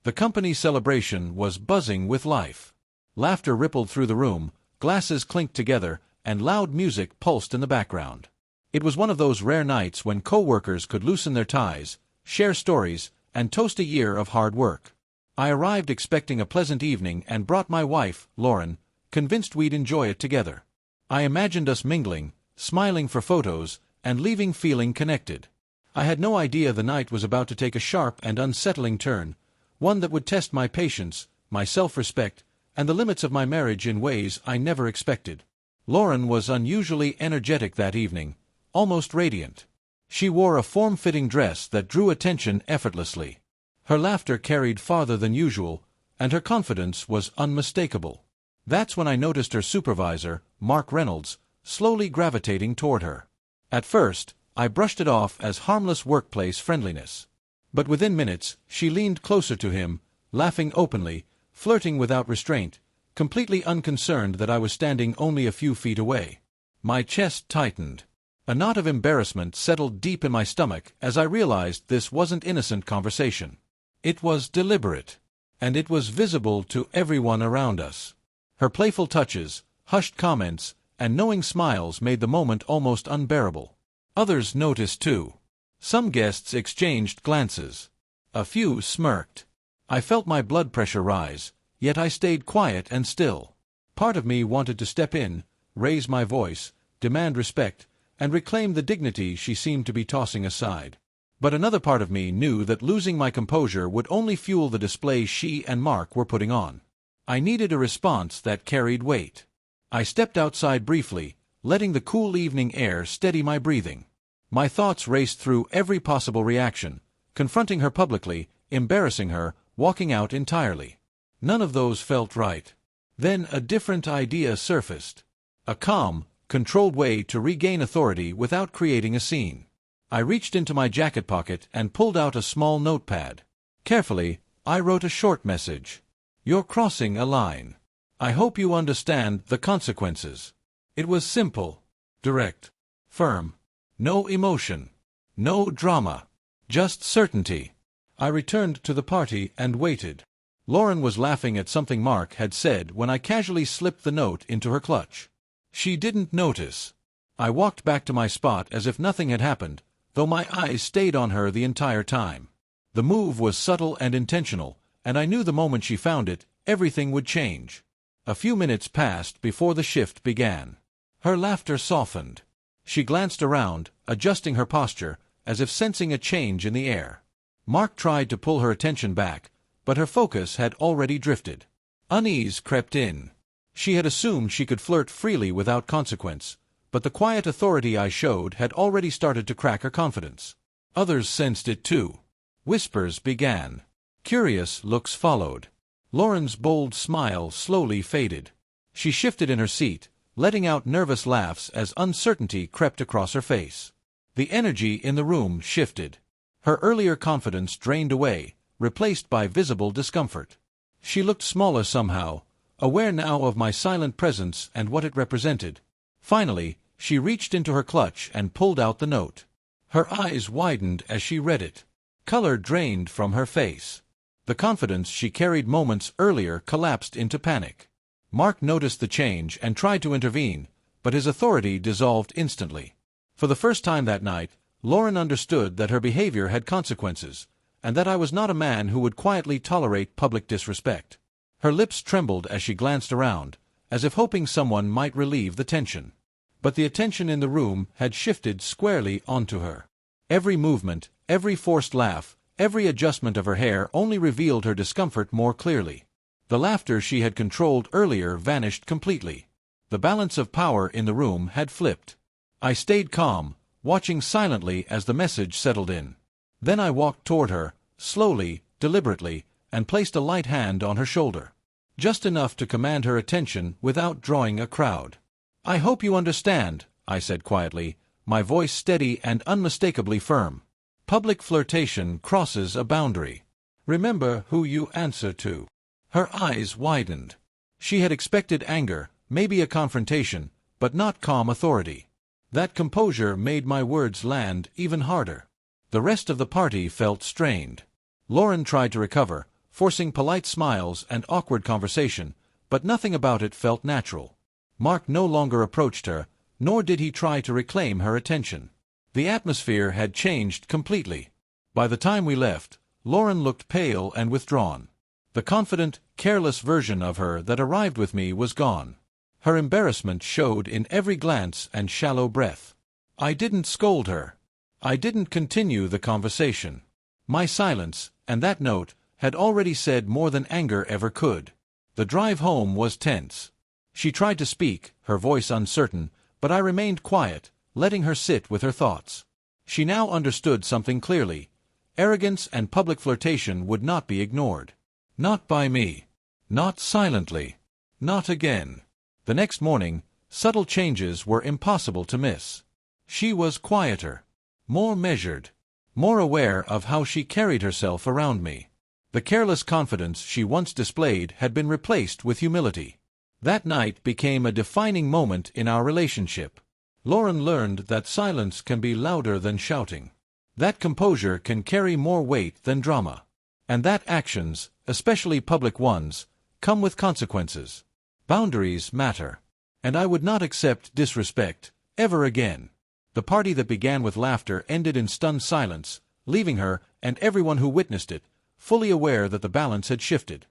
The company celebration was buzzing with life. Laughter rippled through the room, glasses clinked together, and loud music pulsed in the background. It was one of those rare nights when co-workers could loosen their ties, share stories, and toast a year of hard work. I arrived expecting a pleasant evening and brought my wife, Lauren, convinced we'd enjoy it together. I imagined us mingling, smiling for photos, and leaving feeling connected. I had no idea the night was about to take a sharp and unsettling turn, one that would test my patience, my self-respect, and the limits of my marriage in ways I never expected. Lauren was unusually energetic that evening, almost radiant. She wore a form-fitting dress that drew attention effortlessly. Her laughter carried farther than usual, and her confidence was unmistakable. That's when I noticed her supervisor, Mark Reynolds, slowly gravitating toward her. At first, I brushed it off as harmless workplace friendliness. But within minutes, she leaned closer to him, laughing openly, flirting without restraint, completely unconcerned that I was standing only a few feet away. My chest tightened. A knot of embarrassment settled deep in my stomach as I realized this wasn't innocent conversation. It was deliberate. And it was visible to everyone around us. Her playful touches, hushed comments, and knowing smiles made the moment almost unbearable. Others noticed too. Some guests exchanged glances. A few smirked. I felt my blood pressure rise, yet I stayed quiet and still. Part of me wanted to step in, raise my voice, demand respect, and reclaim the dignity she seemed to be tossing aside. But another part of me knew that losing my composure would only fuel the display she and Mark were putting on. I needed a response that carried weight. I stepped outside briefly, letting the cool evening air steady my breathing. My thoughts raced through every possible reaction, confronting her publicly, embarrassing her, walking out entirely. None of those felt right. Then a different idea surfaced. A calm, controlled way to regain authority without creating a scene. I reached into my jacket pocket and pulled out a small notepad. Carefully, I wrote a short message. "You're crossing a line. I hope you understand the consequences." It was simple, direct, firm. No emotion. No drama. Just certainty. I returned to the party and waited. Lauren was laughing at something Mark had said when I casually slipped the note into her clutch. She didn't notice. I walked back to my spot as if nothing had happened, though my eyes stayed on her the entire time. The move was subtle and intentional, and I knew the moment she found it, everything would change. A few minutes passed before the shift began. Her laughter softened. She glanced around, adjusting her posture, as if sensing a change in the air. Mark tried to pull her attention back, but her focus had already drifted. Unease crept in. She had assumed she could flirt freely without consequence, but the quiet authority I showed had already started to crack her confidence. Others sensed it too. Whispers began. Curious looks followed. Lauren's bold smile slowly faded. She shifted in her seat, letting out nervous laughs as uncertainty crept across her face. The energy in the room shifted. Her earlier confidence drained away, replaced by visible discomfort. She looked smaller somehow, aware now of my silent presence and what it represented. Finally, she reached into her clutch and pulled out the note. Her eyes widened as she read it. Color drained from her face. The confidence she carried moments earlier collapsed into panic. Mark noticed the change and tried to intervene, but his authority dissolved instantly. For the first time that night, Lauren understood that her behavior had consequences, and that I was not a man who would quietly tolerate public disrespect. Her lips trembled as she glanced around, as if hoping someone might relieve the tension. But the attention in the room had shifted squarely onto her. Every movement, every forced laugh, every adjustment of her hair only revealed her discomfort more clearly. The laughter she had controlled earlier vanished completely. The balance of power in the room had flipped. I stayed calm, watching silently as the message settled in. Then I walked toward her, slowly, deliberately, and placed a light hand on her shoulder. Just enough to command her attention without drawing a crowd. "I hope you understand," I said quietly, my voice steady and unmistakably firm. "Public flirtation crosses a boundary. Remember who you answer to." Her eyes widened. She had expected anger, maybe a confrontation, but not calm authority. That composure made my words land even harder. The rest of the party felt strained. Lauren tried to recover, forcing polite smiles and awkward conversation, but nothing about it felt natural. Mark no longer approached her, nor did he try to reclaim her attention. The atmosphere had changed completely. By the time we left, Lauren looked pale and withdrawn. The confident, careless version of her that arrived with me was gone. Her embarrassment showed in every glance and shallow breath. I didn't scold her. I didn't continue the conversation. My silence, and that note, had already said more than anger ever could. The drive home was tense. She tried to speak, her voice uncertain, but I remained quiet, letting her sit with her thoughts. She now understood something clearly. Arrogance and public flirtation would not be ignored. Not by me. Not silently. Not again. The next morning, subtle changes were impossible to miss. She was quieter, more measured, more aware of how she carried herself around me. The careless confidence she once displayed had been replaced with humility. That night became a defining moment in our relationship. Lauren learned that silence can be louder than shouting. That composure can carry more weight than drama. And that actions, especially public ones, come with consequences. Boundaries matter. And I would not accept disrespect, ever again. The party that began with laughter ended in stunned silence, leaving her, and everyone who witnessed it, fully aware that the balance had shifted.